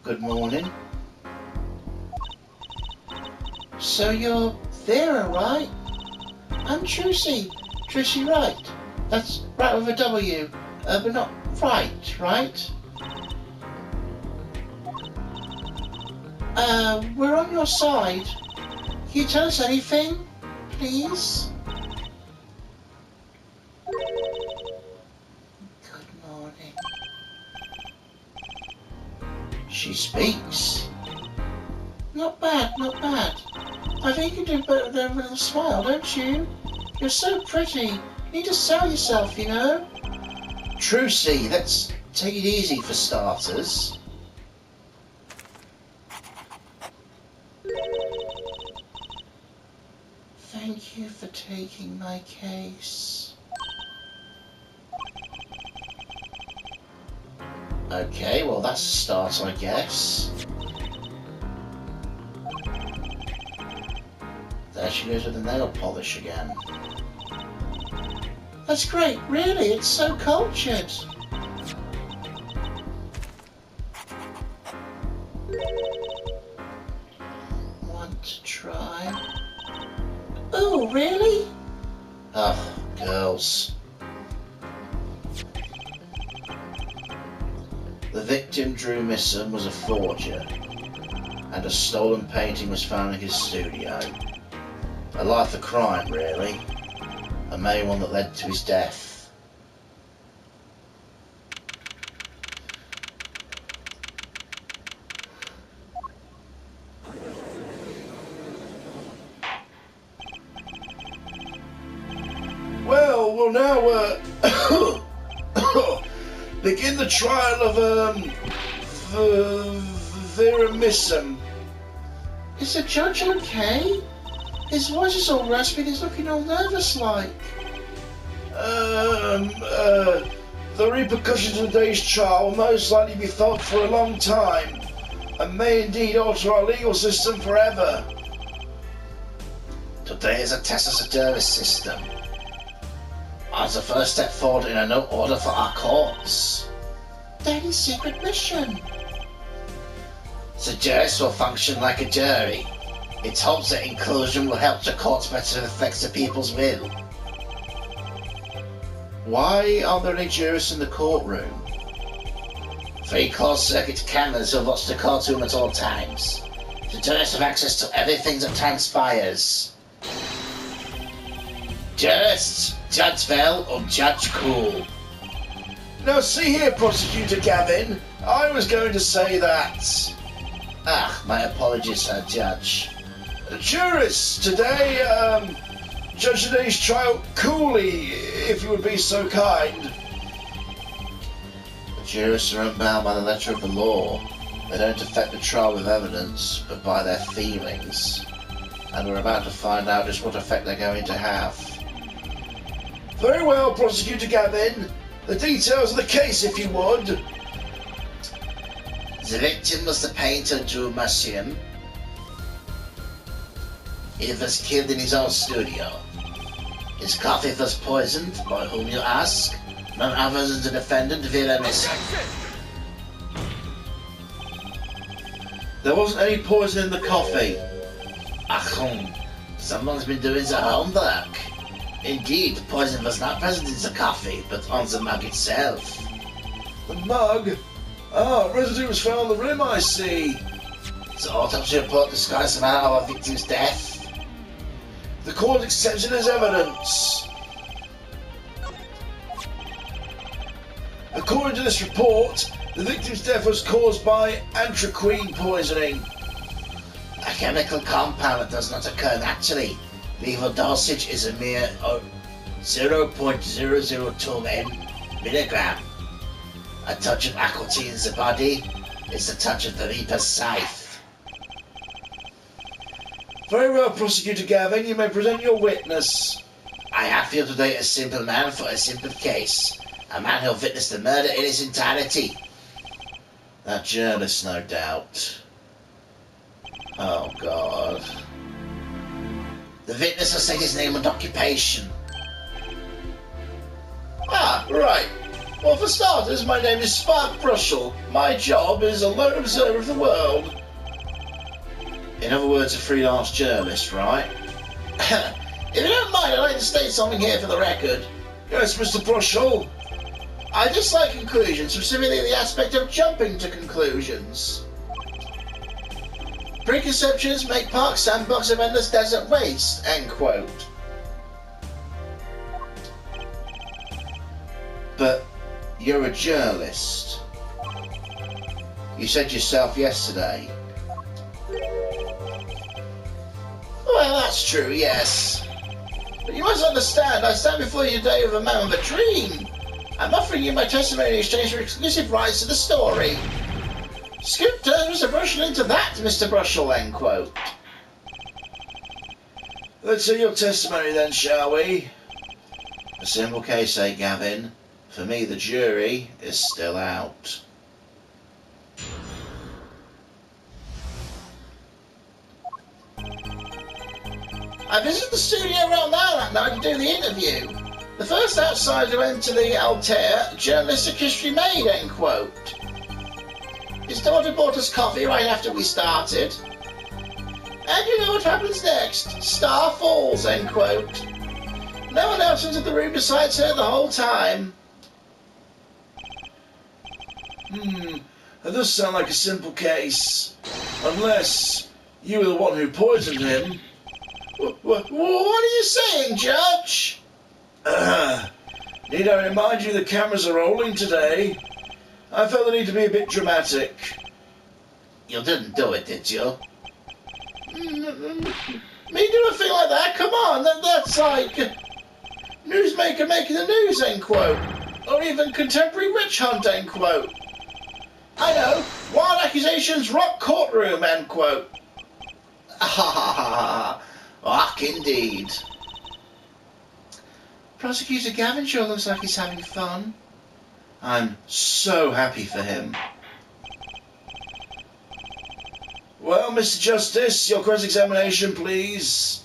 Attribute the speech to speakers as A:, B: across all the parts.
A: Good morning. So you're Vera, right? I'm Trucy. Trucy Wright. That's right with a W. But not right, right? We're on your side. Can you tell us anything, please? Good morning. She speaks. Not bad, not bad. I think you can do better than with a smile, don't you? You're so pretty. You need to sell yourself, you know? Trucy, let's take it easy for starters. Thank you for taking my case. Okay, well that's a start, I guess. There she goes with the nail polish again. That's great, really, it's so cultured. Want to try? Oh, really? Oh, girls. The victim, Drew Misson, was a forger, and a stolen painting was found in his studio. A life of crime, really. A main one that led to his death. Well, we'll now begin the trial of Vera Misson. Is the judge okay? His voice is all raspy and he's looking all nervous like. The repercussions of today's trial will most likely be felt for a long time and may indeed alter our legal system forever. Today is a test of the justice system. As a first step forward in a new order for our courts. Daily secret mission. The jurist will function like a jury. It hopes that inclusion will help the courts better reflect the people's will. Why aren't there any jurists in the courtroom? 3 closed-circuit cameras will watch the courtroom at all times. The jurists have access to everything that transpires. Jurists, Judge Bell or Judge Cool? Now see here, Prosecutor Gavin, I was going to say that... my apologies, Sir Judge. Jurists, today, judge today's trial coolly, if you would be so kind. The jurists are unbound by the letter of the law. They don't affect the trial with evidence, but by their feelings. And we're about to find out just what effect they're going to have. Very well, Prosecutor Gavin. The details of the case, if you would. The victim was the painter Drew Misson. He was killed in his own studio. His coffee was poisoned, by whom you ask? None other than the defendant, Vera Misson. There wasn't any poison in the coffee. Someone's been doing the homework. Indeed, poison was not present in the coffee, but on the mug itself. The mug? Residue was found on the rim, I see. The autopsy report describes the manner of our victim's death. The court accepts it as evidence. According to this report, the victim's death was caused by anthraquine poisoning. A chemical compound that does not occur naturally. Lethal dosage is a mere 0.002 milligram. A touch of aquatine in the body is the touch of the Reaper's scythe. Very well, Prosecutor Gavin, you may present your witness. I have here today a simple man for a simple case. A man who witnessed the murder in its entirety. That journalist, no doubt. Oh, God. The witness will state his name and occupation. Right. Well, for starters, my name is Spark Brushel. My job is a lone observer of the world. In other words, a freelance journalist, right? If you don't mind, I'd like to state something here for the record. Yes, Mr. Brushel. I dislike conclusions, specifically the aspect of jumping to conclusions. Preconceptions make Park Sandbox of endless desert waste, end quote. But you're a journalist. You said yourself yesterday. Well, that's true, yes. But you must understand, I stand before you today with a man with a dream. I'm offering you my testimony in exchange for exclusive rights to the story. Scoop turns Mr. Brushel into that, Mr. Brushel, end quote. Let's hear your testimony then, shall we? A simple case, eh, Gavin? For me, the jury is still out. I visited the studio around now that night to do the interview. The first outsider to enter the Altair, journalistic history made, end quote. His daughter bought us coffee right after we started. And you know what happens next? Star falls, end quote. No one else entered the room besides her the whole time. That does sound like a simple case. Unless you were the one who poisoned him. What are you saying, Judge? Need I remind you the cameras are rolling today? I felt the need to be a bit dramatic. You didn't do it, did you? Me do a thing like that? Come on, that's like newsmaker making the news, end quote. Or even contemporary witch hunt, end quote. I know, wild accusations rock courtroom, end quote. Ha ha ha ha. Rock indeed. Prosecutor Gavin sure looks like he's having fun. I'm so happy for him. Well, Mr. Justice, your cross-examination, please.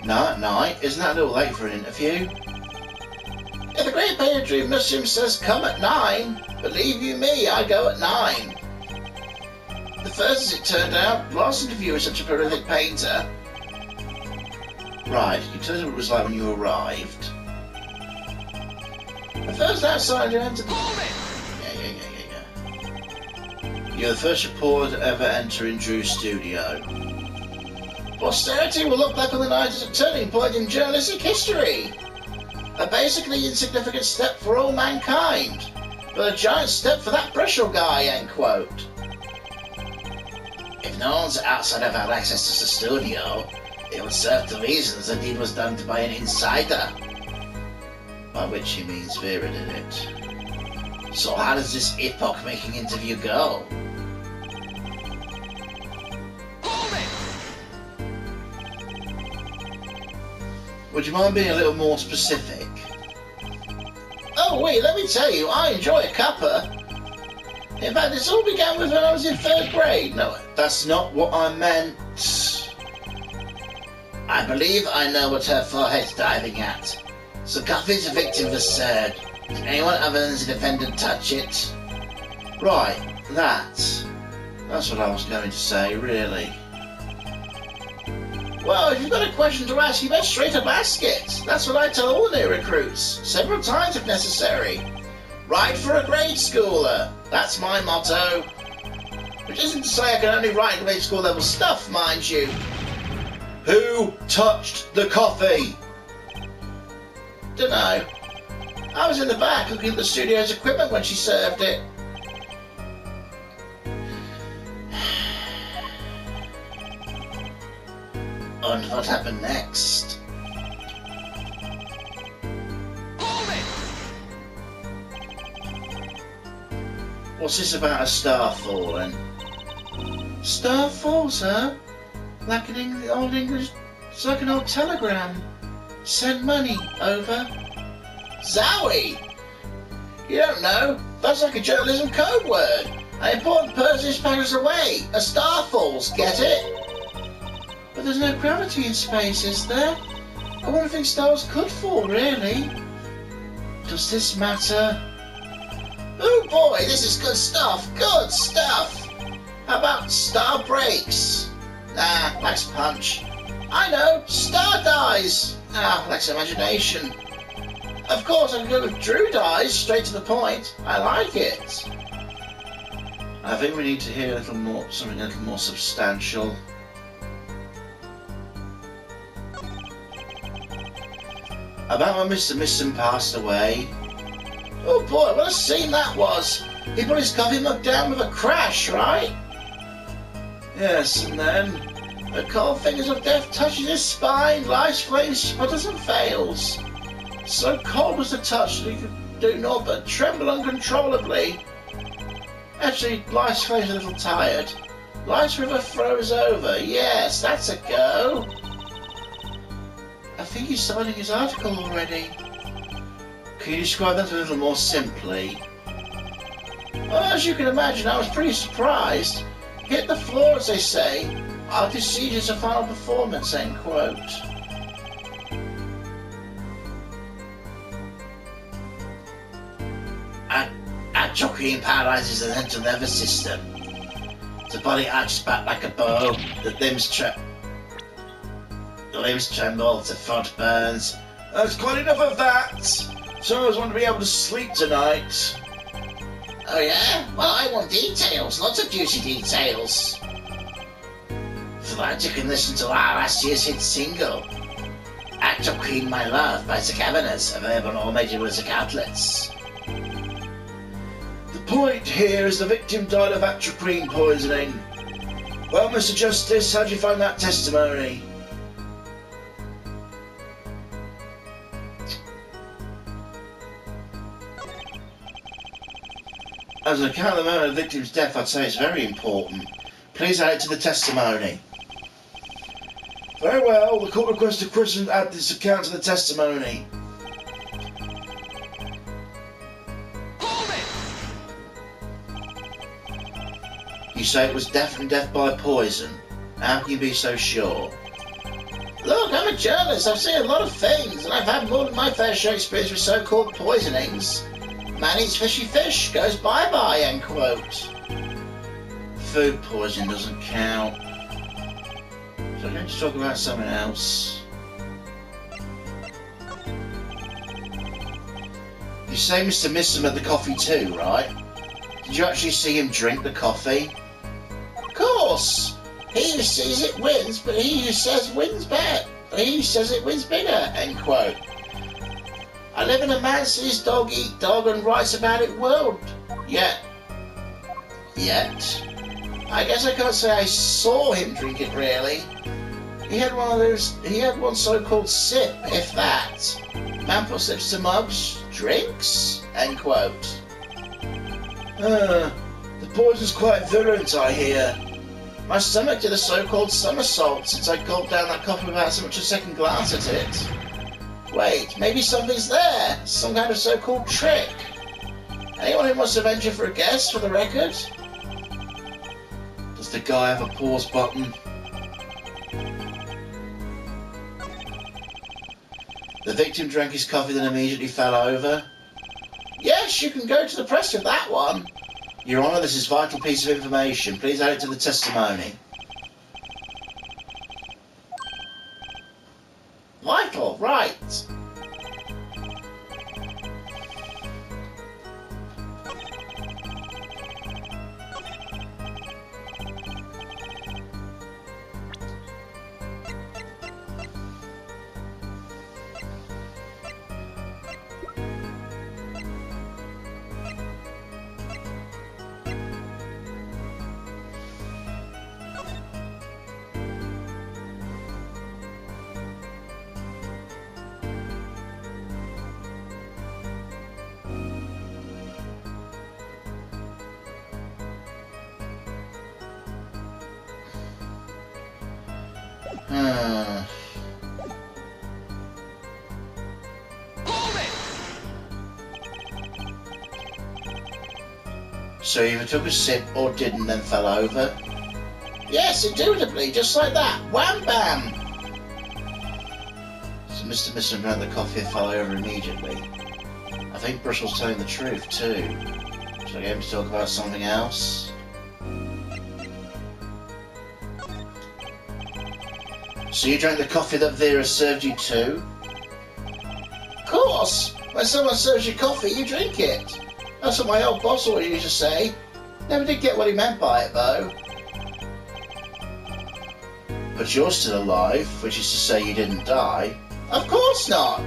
A: No, at night? Isn't that a little late for an interview? If the Great Painter Museum says come at 9, believe you me, I go at 9. The first, as it turned out, last interview was such a prolific painter. Right, you tell us what it was like when you arrived. The first outsider entered the... Yeah. You're the first reporter to ever enter in Drew's studio. Posterity will look back on the night as a turning point in journalistic history. A basically insignificant step for all mankind, but a giant step for that Brushel guy, end quote. If no one's outside have had access to the studio, it would serve the reasons the deed was done by an insider. By which he means Vera did it. So how does this epoch-making interview go? Would you mind being a little more specific? Oh wait, let me tell you, I enjoy a cuppa. In fact, this all began with when I was in 3rd grade. No, that's not what I meant. I believe I know what her forehead's diving at. So Guffey's a victim of absurd. Did anyone other than the defendant touch it? Right, that's what I was going to say, really. Well, if you've got a question to ask, you best straight up ask it. That's what I tell all the new recruits, several times if necessary. Write for a grade schooler. That's my motto. Which isn't to say I can only write grade school level stuff, mind you. Who touched the coffee? Dunno. I was in the back looking at the studio's equipment when she served it. And what happened next? What's this about a star falling? Star fall, sir? Like an old English... It's like an old telegram. Send money, over. Zowie! You don't know. That's like a journalism code word. An important person is packed away. A star falls, get it? But there's no gravity in space, is there? I wouldn't think stars could fall, really. Does this matter? Oh boy, this is good stuff. Good stuff. How about star breaks? Nah, lacks punch. I know, star dies. Ah, lacks imagination. Of course, I can go with Drew dies, straight to the point. I like it. I think we need to hear something a little more substantial. About when Mr. Misson passed away. Oh boy, what a scene that was! He put his coffee mug down with a crash, right? Yes, and then the cold fingers of death touches his spine, life's flame sputters and fails. So cold was the touch that he could do naught but tremble uncontrollably. Actually, life's flame's a little tired. Life's river froze over. Yes, that's a go. I think he's signing his article already. Can you describe that a little more simply? Well, as you can imagine, I was pretty surprised. Hit the floor, as they say. Artist sees a final performance, end quote. Atropine paralyzes the central nervous system. The body arches back like a bow. The limbs tremble. The front burns. That's quite enough of that. So I always want to be able to sleep tonight. Oh yeah? Well, I want details. Lots of juicy details. For that, you can listen to our last year's hit single, Atropine My Love by The Cavernous, available on all major music outlets. The point here is the victim died of atropine poisoning. Well, Mr. Justice, how'd you find that testimony? As an account of the moment of the victim's death, I'd say it's very important. Please add it to the testimony. Very well, the court requests that Christian add this account to the testimony. You say it was definitely death by poison. How can you be so sure? Look, I'm a journalist. I've seen a lot of things, and I've had more than my fair share experience with so-called poisonings. Man eats fishy fish, goes bye-bye, end quote. Food poisoning doesn't count. So I'm going to talk about something else. You say Mr. Misson had the coffee too, right? Did you actually see him drink the coffee? Of course! He who sees it wins, but he who says wins better. He who says it wins bigger, end quote. I live in a man sees dog eat dog and writes about it world. Yet. I guess I can't say I saw him drink it really. He had one so-called sip, if that. Man puts lips to mugs, drinks, end quote. The poison's quite virulent, I hear. My stomach did a so-called somersault since I gulped down that coffee without so much as a second glance at it. Wait, maybe something's there. Some kind of so-called trick. Anyone who wants to venture for a guess, for the record? Does the guy have a pause button? The victim drank his coffee then immediately fell over. Yes, you can go to the press with that one. Your Honour, this is a vital piece of information. Please add it to the testimony. Vital, right. So he either took a sip or didn't, then fell over? Yes, indubitably, just like that. Wham bam! So Mr. Missing drank the coffee and fell over immediately. I think Brush was telling the truth too. Should I get him to talk about something else? So you drank the coffee that Vera served you too? Of course! When someone serves you coffee, you drink it. That's what my old boss always used to say. Never did get what he meant by it though. But you're still alive, which is to say you didn't die. Of course not!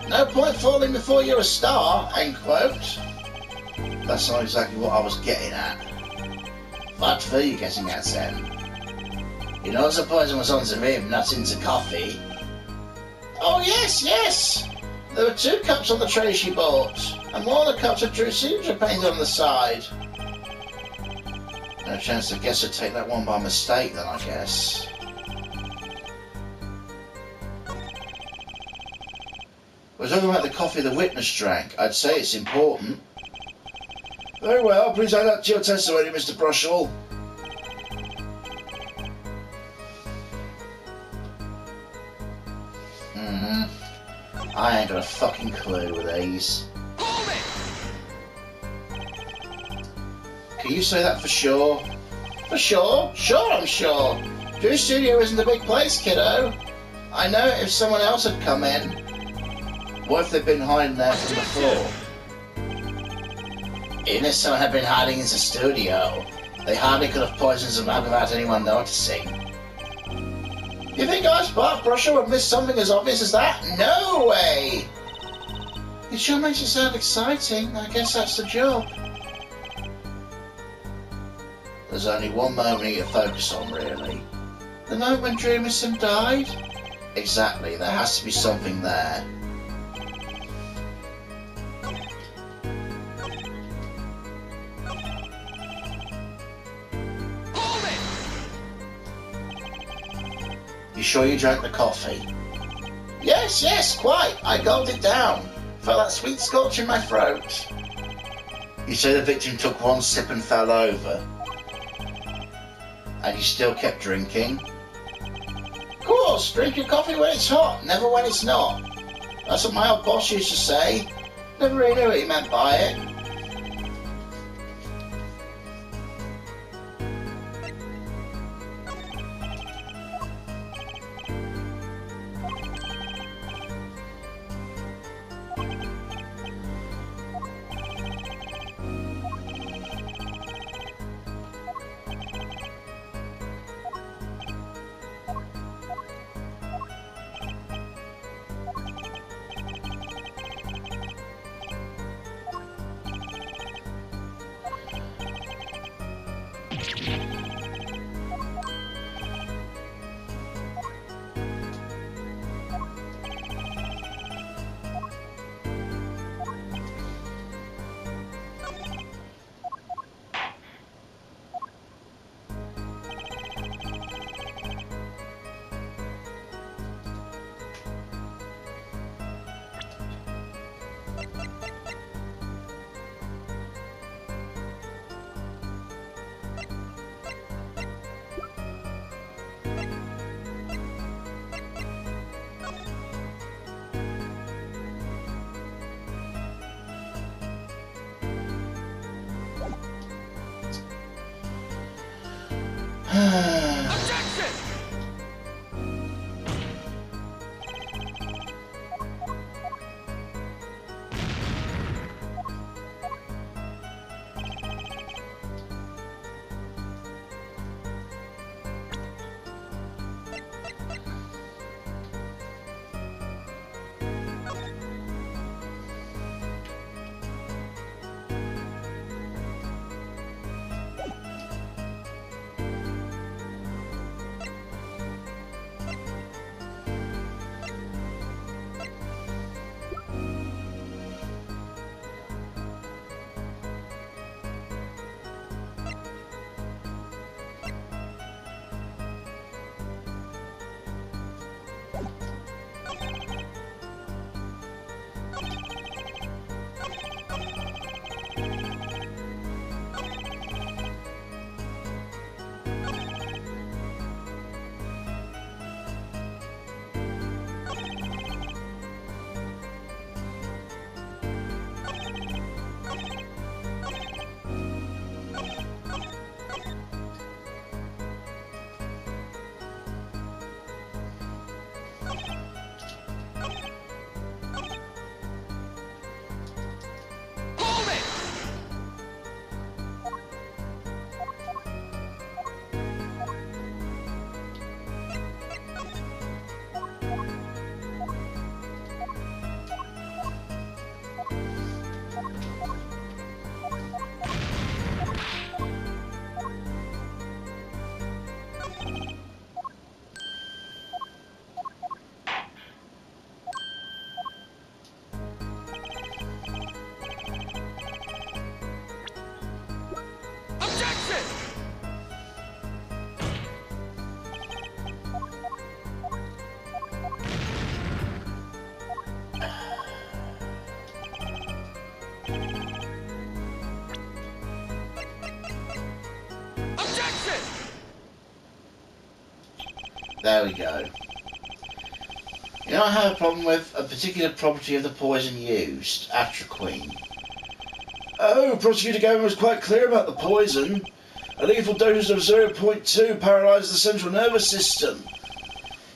A: No point falling before you're a star, end quote. That's not exactly what I was getting at. What were you getting at then? You know the poison was on the rim, not in the coffee. Oh yes, yes! There were 2 cups on the tray she bought, and one of the cups had Drew Signature painted on the side. No chance to guess I'd take that one by mistake then, I guess. We're talking about the coffee the witness drank. I'd say it's important. Very well, please add that to your testimony, Mr. Brushall. I ain't got a fucking clue with these.
B: Hold it!
A: Can you say that for sure? For sure? Sure, I'm sure. Drew's studio isn't a big place, kiddo. I know if someone else had come in. What if they'd been hiding there from before? Even if someone had been hiding in the studio, they hardly could have poisoned the map without anyone noticing. You think I, Spark Brusher, would miss something as obvious as that? No way! It sure makes it sound exciting. I guess that's the job. There's only one moment you can focus on, really. The moment when Drew Missing died? Exactly, there has to be something there. You sure you drank the coffee? Yes, yes, quite. I gulped it down. Felt that sweet scorch in my throat. You say the victim took one sip and fell over. And you still kept drinking? Of course, drink your coffee when it's hot, never when it's not. That's what my old boss used to say. Never really knew what he meant by it.
B: Objection! Objection!
A: There we go. You know, I have a problem with a particular property of the poison used, Atraquine. Oh, Prosecutor Gavin was quite clear about the poison. A lethal dose of 0.2 paralyzes the central nervous system.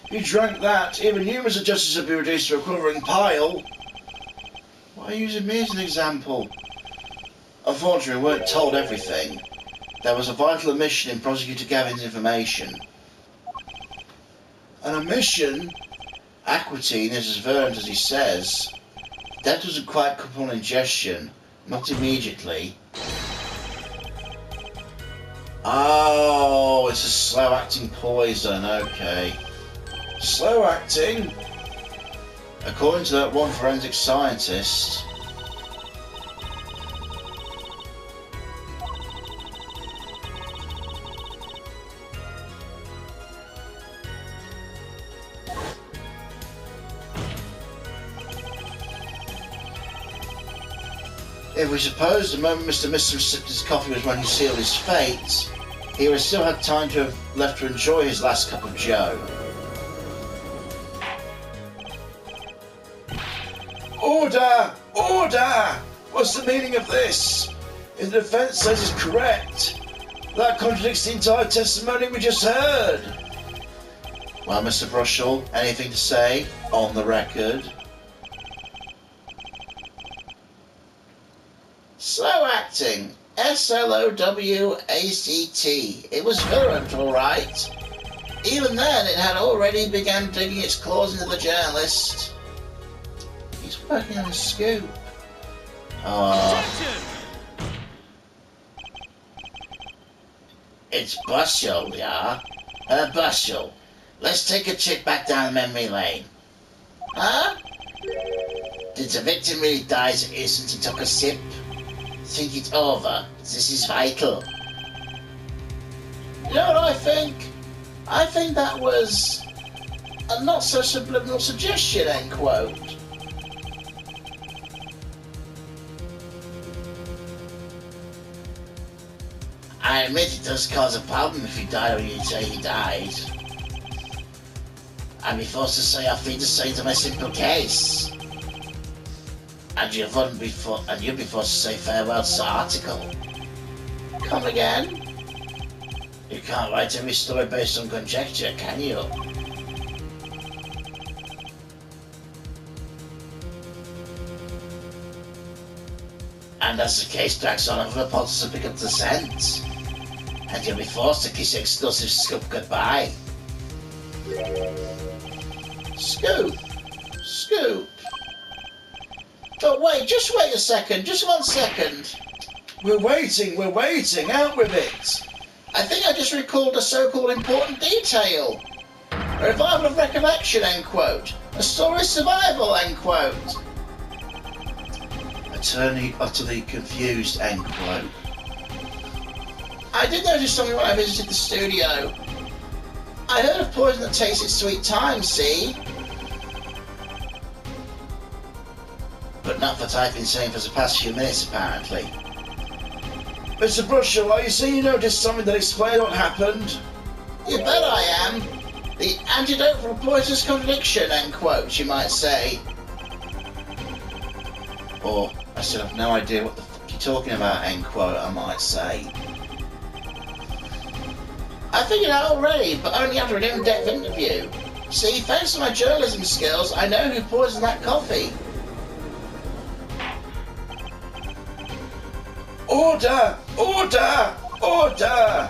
A: If you drank that, even you, Mr. Justice, would be reduced to a quivering pile. Why are you using me as an example? Unfortunately, we weren't told everything. There was a vital omission in Prosecutor Gavin's information. An omission? Aquatine is as virulent as he says. That doesn't quite couple on ingestion. Not immediately. Oh, it's a slow-acting poison, okay. Slow-acting? According to that one forensic scientist. If we suppose the moment Mr. Misson sipped his coffee was when he sealed his fate, he would have still had time to have left to enjoy his last cup of joe. Order! Order! What's the meaning of this? If the defence says it's correct, that contradicts the entire testimony we just heard. Well, Mr. Brushall, anything to say on the record? Slow acting. S-L-O-W-A-C-T. It was virulent, all right. Even then, it had already begun digging its claws into the journalist. He's working on a scoop. Oh. It's Bushell, yeah? Bushell. Let's take a trip back down memory lane. Huh? Did the victim really die as innocent and took a sip? Think it over. This is vital. You know what I think? I think that was a not so subliminal suggestion, end quote. I admit it does cause a problem if you die when you say he died. I'd be forced to say our feet are saying to my simple case. And you'd be forced to say farewell to the article. Come again? You can't write every story based on conjecture, can you? And as the case drags on, other reporters will pick up the scent. And you'll be forced to kiss your exclusive scoop goodbye. Scoop? Scoop? But wait, just wait a second, just 1 second. We're waiting, out with it. I think I just recalled a so-called important detail. A revival of recollection, end quote. A story of survival, end quote. Attorney utterly confused, end quote. I did notice something when I visited the studio. I heard of poison that tasted sweet time, see? But not for type been saying for the past few minutes, apparently. Mr. Brushall, are you saying you noticed something that explains what happened? You bet I am. The antidote for a poisonous contradiction, end quote, you might say. Or, I still have no idea what the fuck you're talking about, end quote, I might say. I figured out already, but only after an in-depth interview. See, thanks to my journalism skills, I know who poisoned that coffee. Order! Order! Order!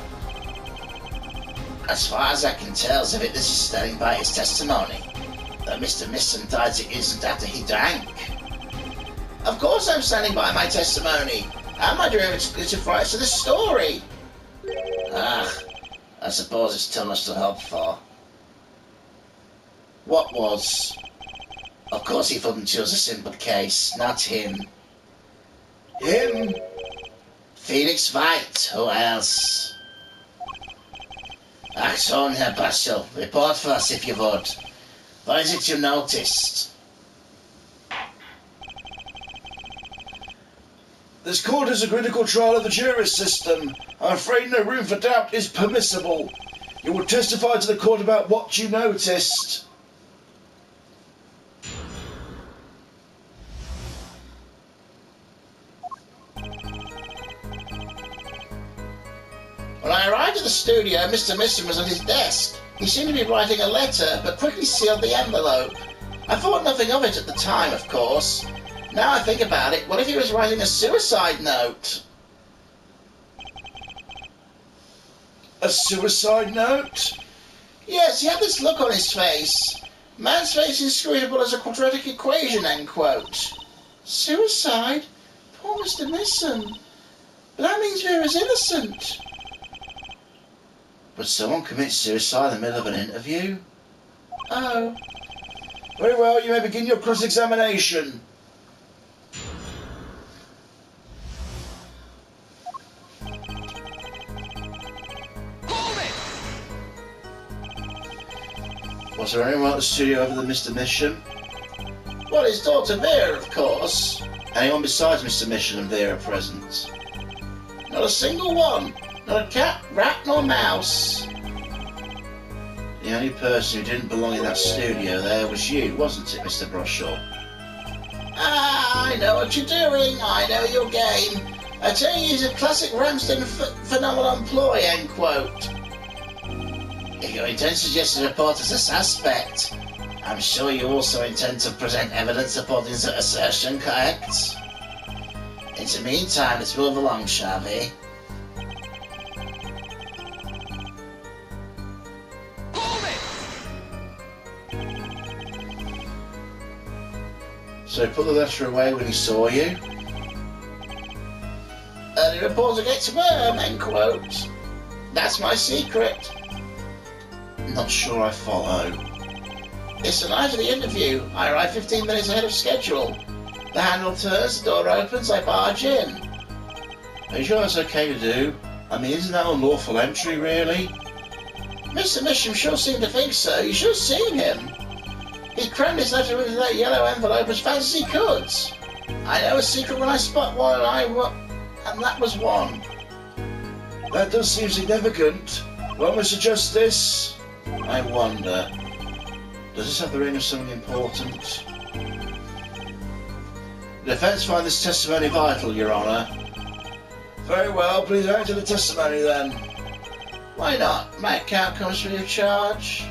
A: As far as I can tell, the witness is standing by his testimony that Mr. Misson died the instant after he drank. Of course I'm standing by my testimony and my derivative rights to the story. I suppose it's too much to hope for. What was? Of course he wouldn't choose a simple case, not him. Him? Felix White, who else? So, Herr Bushell, report for us if you would. What is it you noticed? This court is a critical trial of the jury system. I'm afraid no room for doubt is permissible. You will testify to the court about what you noticed.
C: When I arrived at the studio, Mr. Misson was at his desk. He seemed to be writing a letter, but quickly sealed the envelope. I thought nothing of it at the time, of course. Now I think about it, what if he was writing a suicide note?
A: A suicide note?
C: Yes, he had this look on his face. Man's face inscrutable as a quadratic equation, end quote. Suicide? Poor Mr. Misson. But that means Vera's innocent.
A: Would someone commit suicide in the middle of an interview?
C: Oh.
A: Very well, you may begin your cross-examination.
B: Hold it!
A: Was there anyone at the studio other than Mr. Mission?
C: Well, his daughter Vera, of course.
A: Anyone besides Mr. Mission and Vera present?
C: Not a single one. Not a cat, rat, nor mouse.
A: The only person who didn't belong in that studio there was you, wasn't it, Mr. Brushaw?
C: Ah, I know what you're doing. I know your game. I tell you, he's a classic Ramsden phenomenon ploy, end quote. If you intend to suggest the report as a suspect, I'm sure you also intend to present evidence supporting the assertion, correct? In the meantime, let's move along, shall we?
A: So he put the letter away when he saw you?
C: Early reports against Worm, end quote. That's my secret.
A: Not sure I follow.
C: It's the night of the interview. I arrive 15 minutes ahead of schedule. The handle turns, the door opens, I barge in.
A: Are you sure that's okay to do? I mean, isn't that unlawful entry, really?
C: Mr. Misham sure seemed to think so. You should have seen him. He crammed his letter into that yellow envelope as fast as he could. I know a secret when I spot one, and that was one.
A: That does seem significant. Well, Mr. Justice, I wonder, does this have the ring of something important? The defence find this testimony vital, Your Honour. Very well, please act to the testimony then.
C: Why not? My account comes free of charge.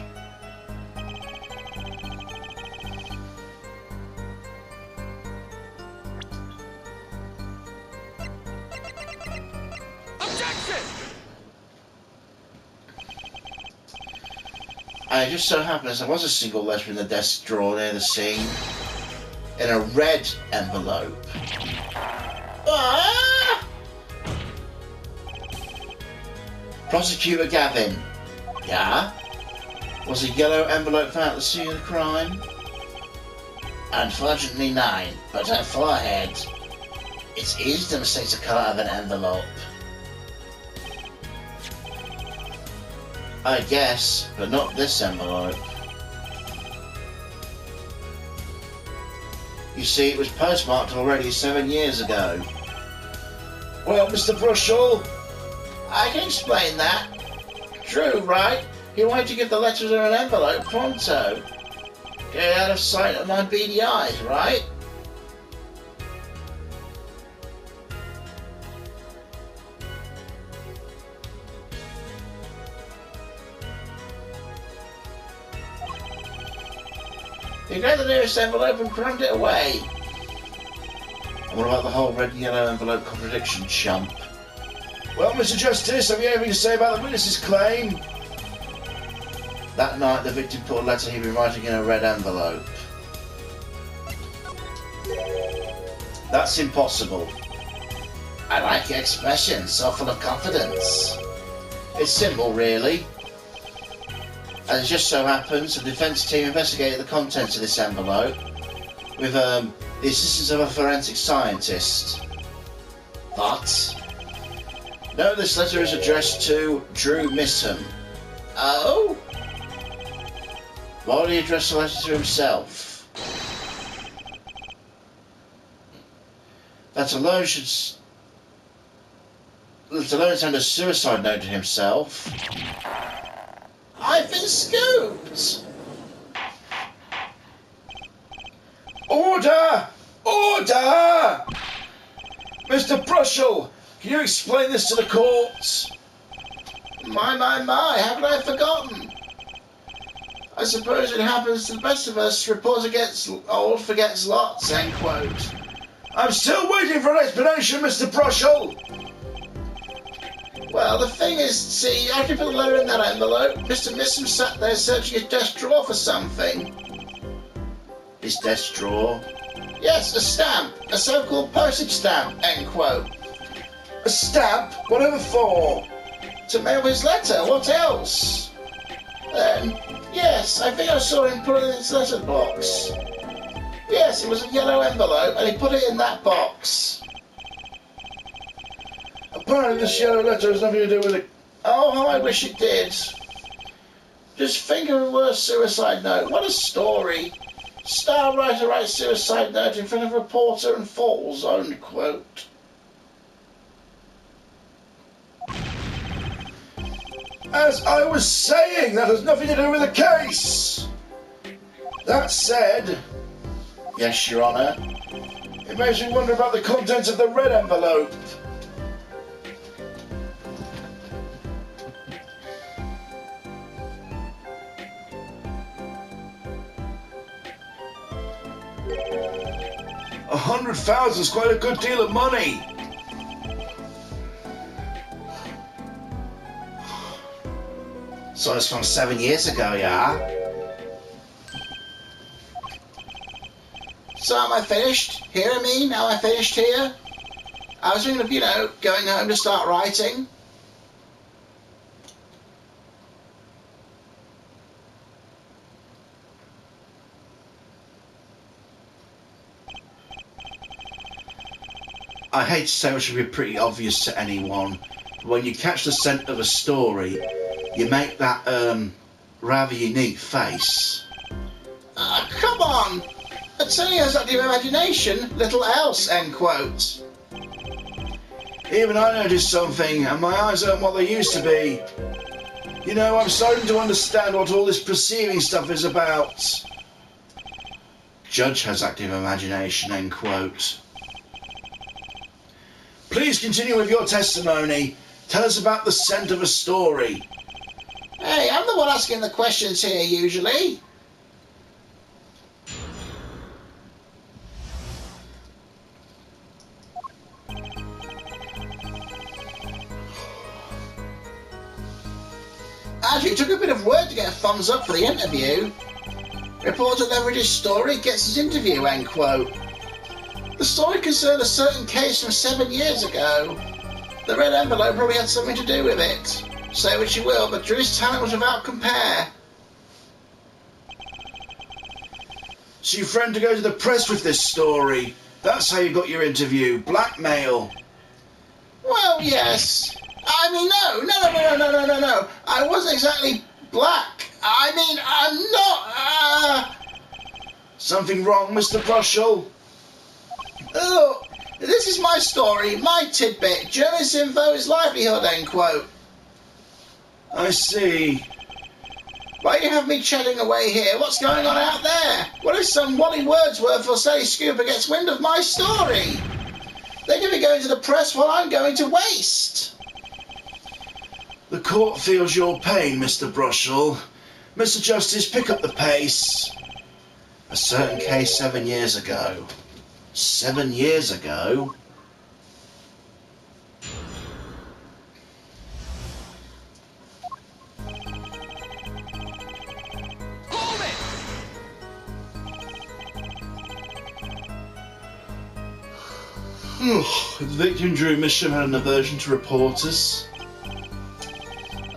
A: It just so happens there was a single letter in the desk drawer near the scene, in a red envelope.
C: Ah!
A: Prosecutor Gavin.
C: Yeah?
A: Was a yellow envelope found at the scene of the crime?
C: Unfortunately, 9, but her forehead. It's easy to mistake the colour of an envelope.
A: I guess, but not this envelope. You see, it was postmarked already 7 years ago. Well, Mr. Brushall,
C: I can explain that. True, right? He wanted to give the letters in an envelope pronto. Get it out of sight of my beady eyes, right? He grabbed the nearest envelope and crammed it away.
A: And what about the whole red and yellow envelope contradiction, chump? Well, Mr. Justice, have you anything to say about the witness's claim? That night, the victim put a letter he'd been writing in a red envelope. That's impossible.
C: I like your expression, so full of confidence.
A: It's simple, really. As it just so happens, the defence team investigated the contents of this envelope with the assistance of a forensic scientist.
C: What?
A: No, this letter is addressed to Drew Misham.
C: Oh?
A: Why would he address the letter to himself? That alone should let alone send a suicide note to himself.
C: I've been scooped!
A: Order! Order! Mr. Brushell, can you explain this to the courts?
C: My, how could I have forgotten? I suppose it happens to the best of us. Reporter gets old, forgets lots, end quote.
A: I'm still waiting for an explanation, Mr. Brushell.
C: Well, the thing is, see, after you put the letter in that envelope, Mr. Missum sat there searching his desk drawer for something.
A: His desk drawer?
C: Yes, a stamp. A so-called postage stamp, end quote.
A: A stamp? Whatever for?
C: To mail his letter, what else? Yes, I think I saw him put it in his letter box. Yes, it was a yellow envelope, and he put it in that box.
A: Apparently this yellow letter has nothing to do with it.
C: Oh, how I wish it did. Just think of a worse suicide note. What a story. Star writer writes suicide note in front of reporter and falls, end quote.
A: As I was saying, that has nothing to do with the case. That said,
C: Yes, Your Honour.
A: it makes me wonder about the contents of the red envelope. $100,000 is quite a good deal of money.
C: So it's from 7 years ago, yeah? So am I finished? Here, I mean? Am I finished here? I was thinking of, going home to start writing.
A: I hate to say it should be pretty obvious to anyone, but when you catch the scent of a story, you make that, rather unique face.
C: Come on! It's only has active imagination, little else, end quote.
A: Even I noticed something, and my eyes aren't what they used to be. I'm starting to understand what all this perceiving stuff is about. Judge has active imagination, end quote. Please continue with your testimony. Tell us about the scent of a story.
C: Hey, I'm the one asking the questions here, usually. Actually, it took a bit of work to get a thumbs up for the interview. Reporter leverages story, gets his interview, end quote. The story concerned a certain case from 7 years ago. The red envelope probably had something to do with it. Say what you will, but Drew's talent was without compare.
A: So you threatened to go to the press with this story. That's how you got your interview. Blackmail.
C: Well, yes. I mean, no. I wasn't exactly black. I mean, I'm not,
A: Something wrong, Mr. Brushell?
C: Look, this is my story, my tidbit. Journalist info is livelihood, end quote.
A: I see.
C: Why do you have me chatting away here? What's going on out there? What if some Wally Wordsworth or Sally Scooper gets wind of my story? They're going to be going to the press while I'm going to waste.
A: The court feels your pain, Mr. Brushell. Mr. Justice, pick up the pace. A certain case 7 years ago. 7 years ago?
B: Hold it!
A: The victim, Drew Misham, had an aversion to reporters.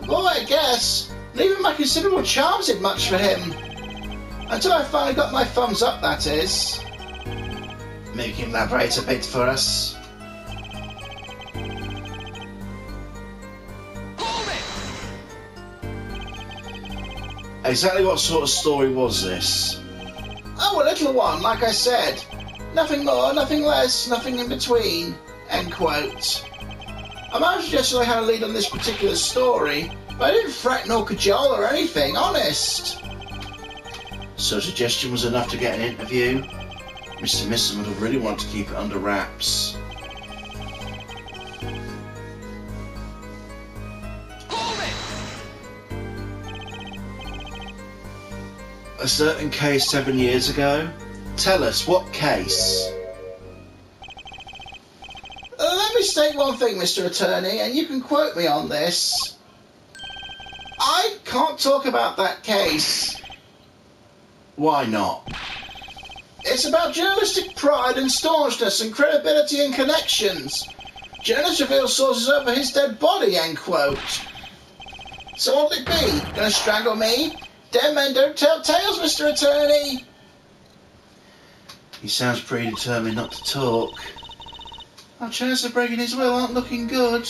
C: Boy, I guess. And even my considerable charms did much for him. Until I finally got my thumbs up, that is.
A: Maybe you can elaborate a bit for us.
B: Hold it!
A: Exactly what sort of story was this?
C: Oh, a little one, like I said. Nothing more, nothing less, nothing in between. End quote. I might have suggested I had a lead on this particular story, but I didn't threaten or cajole or anything, honest.
A: So suggestion was enough to get an interview? Mr. Missum would have really wanted to keep it under wraps.
B: Hold it!
A: A certain case 7 years ago? Tell us, what case?
C: Let me state one thing, Mr. Attorney, and you can quote me on this. I can't talk about that case.
A: Why not?
C: It's about journalistic pride and staunchness and credibility and connections. Journalists reveal sources over his dead body, end quote. So what'll it be? Gonna strangle me? Dead men don't tell tales, Mr. Attorney.
A: He sounds pretty determined not to talk. Our chances of breaking his will aren't looking good.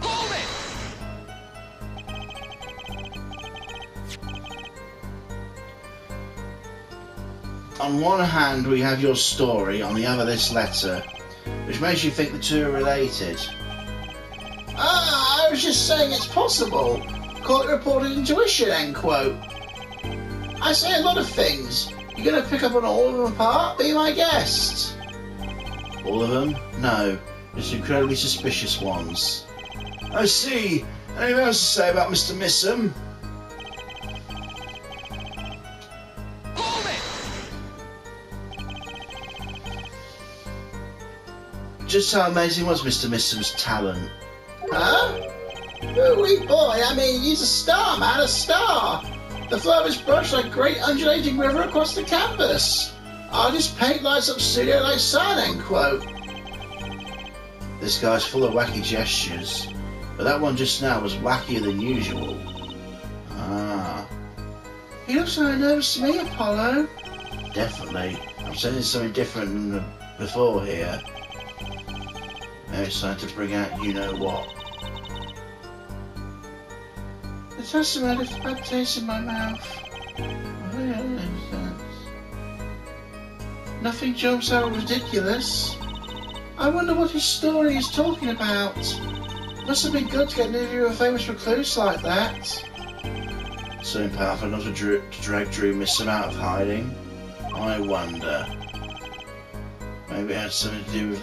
B: Hold it!
A: On one hand, we have your story, on the other, this letter, which makes you think the two are related.
C: I was just saying it's possible. Call it reported intuition, end quote. I say a lot of things. You gonna pick up on all of them apart? Be my guest.
A: All of them? No, just incredibly suspicious ones. I see. Anything else to say about Mr. Missum?
B: Hold it!
A: Just how amazing was Mr. Missum's talent?
C: Huh? Ooh-wee boy, I mean, he's a star, man, a star. The flow of his brush like a great undulating river across the canvas. Artist paint lights up studio like sun, end quote.
A: This guy's full of wacky gestures, but that one just now was wackier than usual. Ah.
C: He looks like nervous to me, Apollo.
A: Definitely. I'm sensing something different than before here. Maybe it's time to bring out you-know-what.
C: It has some bad taste in my mouth. Nothing jumps out ridiculous. I wonder what his story is talking about. Must have been good to get an interview with a famous recluse like that.
A: Something powerful enough to drag Drew Missum out of hiding? I wonder. Maybe it had something to do with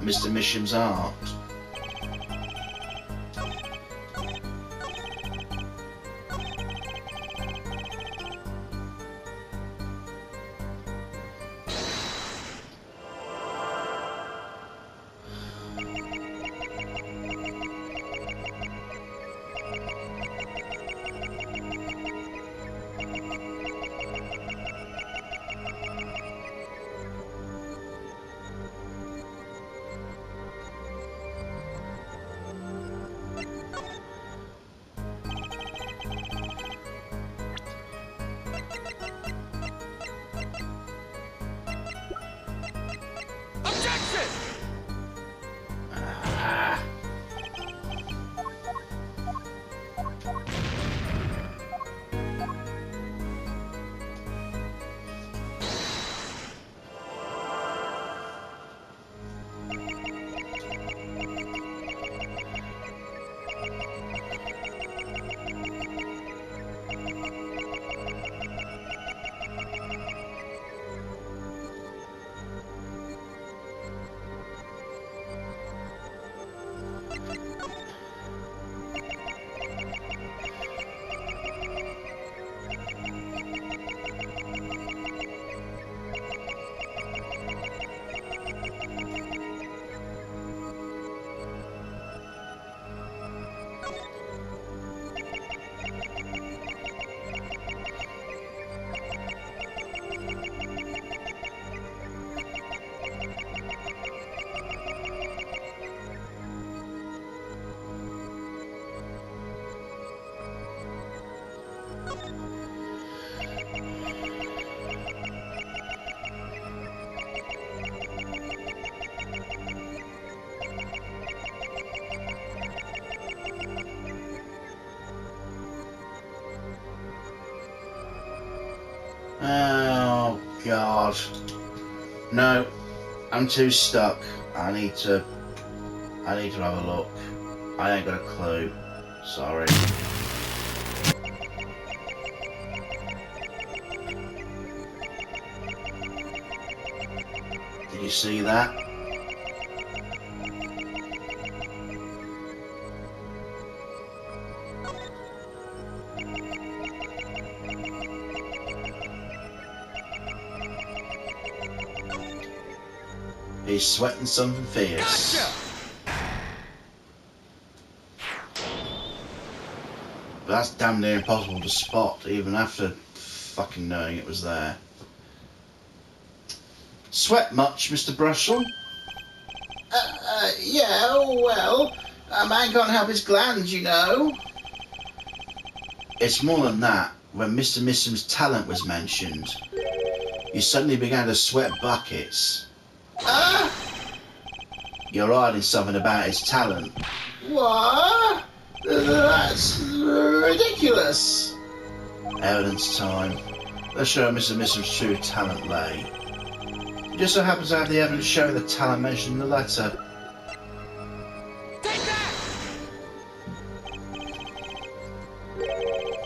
A: Mr. Missum's art.
B: Objection!
A: Ah.
C: Oh, God. No, I'm too stuck. I need to have a look. I ain't got a clue. Sorry. Did you see that? He's sweating something fierce.
B: Gotcha!
C: But that's damn near impossible to spot, even after fucking knowing it was there. Sweat much, Mr. Brushel? Yeah, well, a man can't help his glands, you know. It's more than that. When Mr. Missum's talent was mentioned, you suddenly began to sweat buckets. You're hiding something about his talent. What? That's ridiculous. Evidence time. Let's show Mr. Missum's true talent lay. It just so happens to have the evidence showing the talent mentioned in the letter.
B: Take that!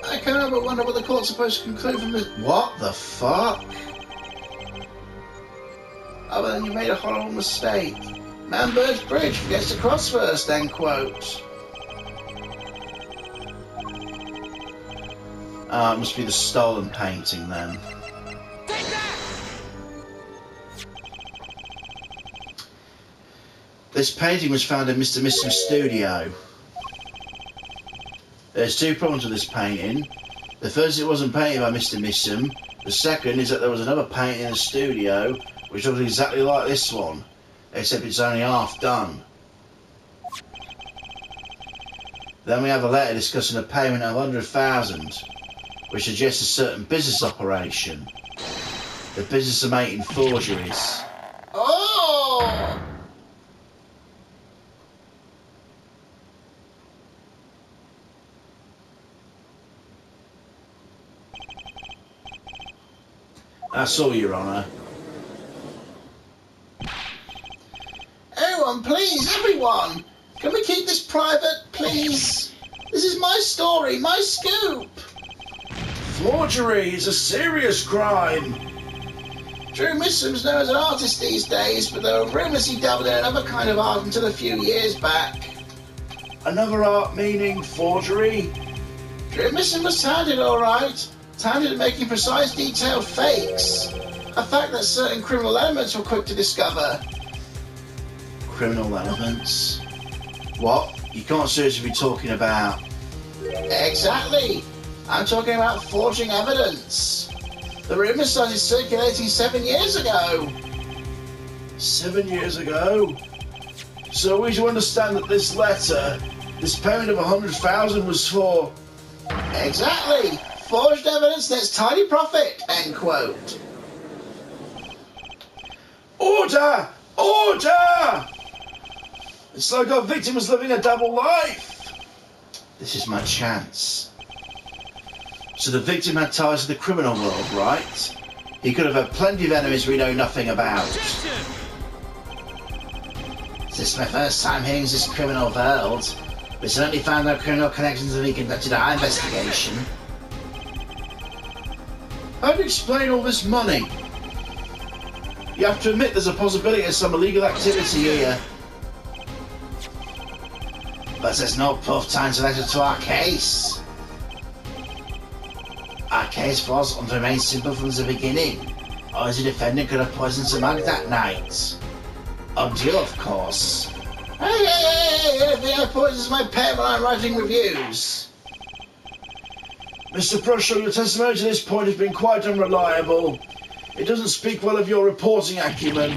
C: I can't help but wonder what the court's supposed to conclude from this. What the fuck? Other than you made a horrible mistake. Man burns bridge, forgets to cross first, end quote. It must be the stolen painting then.
B: Take that!
C: This painting was found in Mr. Missum's studio. There's two problems with this painting. The first, it wasn't painted by Mr. Missum. The second is that there was another painting in the studio which looks exactly like this one, except it's only half done. Then we have a letter discussing a payment of 100,000, which suggests a certain business operation. The business of making forgeries. Oh! That's all, Your Honour. Everyone, please, everyone! Can we keep this private, please? This is my story, my scoop! Forgery is a serious crime. Drew Missum's known as an artist these days, but there were rumours he dabbled in another kind of art until a few years back. Another art meaning forgery? Drew Missum was talented, alright. Talented at making precise, detailed fakes. A fact that certain criminal elements were quick to discover. Criminal elements? What? You can't seriously be talking about... Exactly! I'm talking about forging evidence. The rumour started circulating 7 years ago. 7 years ago? So we should understand that this letter, this payment of 100,000 was for... Exactly! Forged evidence nets tidy profit, end quote. Order! Order! It's like our victim was living a double life. This is my chance. So the victim had ties to the criminal world, right? He could have had plenty of enemies we know nothing about.
B: Objection!
C: This is my first time hearing this criminal world. We certainly found no criminal connections when we conducted our investigation. How do you explain all this money? You have to admit there's a possibility of some illegal activity here. But there's no proof tying related to our case. Our case was and remains simple from the beginning. Or the defendant could have poisoned the mug that night. Until, of course. Hey, FBI poisons my pen when I'm writing reviews. Mr. Brushel, your testimony to this point has been quite unreliable. It doesn't speak well of your reporting acumen.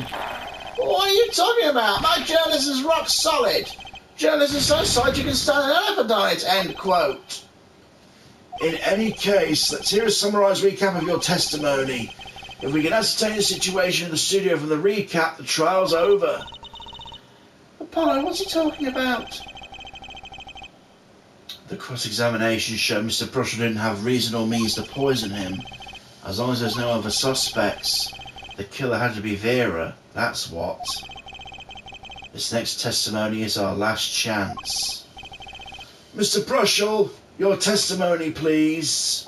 C: What are you talking about? My journalism's rock solid. Journalism's so solid you can stand an elephant on it, end quote. In any case, let's hear a summarised recap of your testimony. If we can ascertain the situation in the studio from the recap, the trial's over. Apollo, what's he talking about? The cross-examination showed Mr. Brushel didn't have reason or means to poison him.
A: As long as there's no other suspects, the killer had to be Vera, that's what. This next testimony is our last chance. Mr. Brushall, your testimony, please.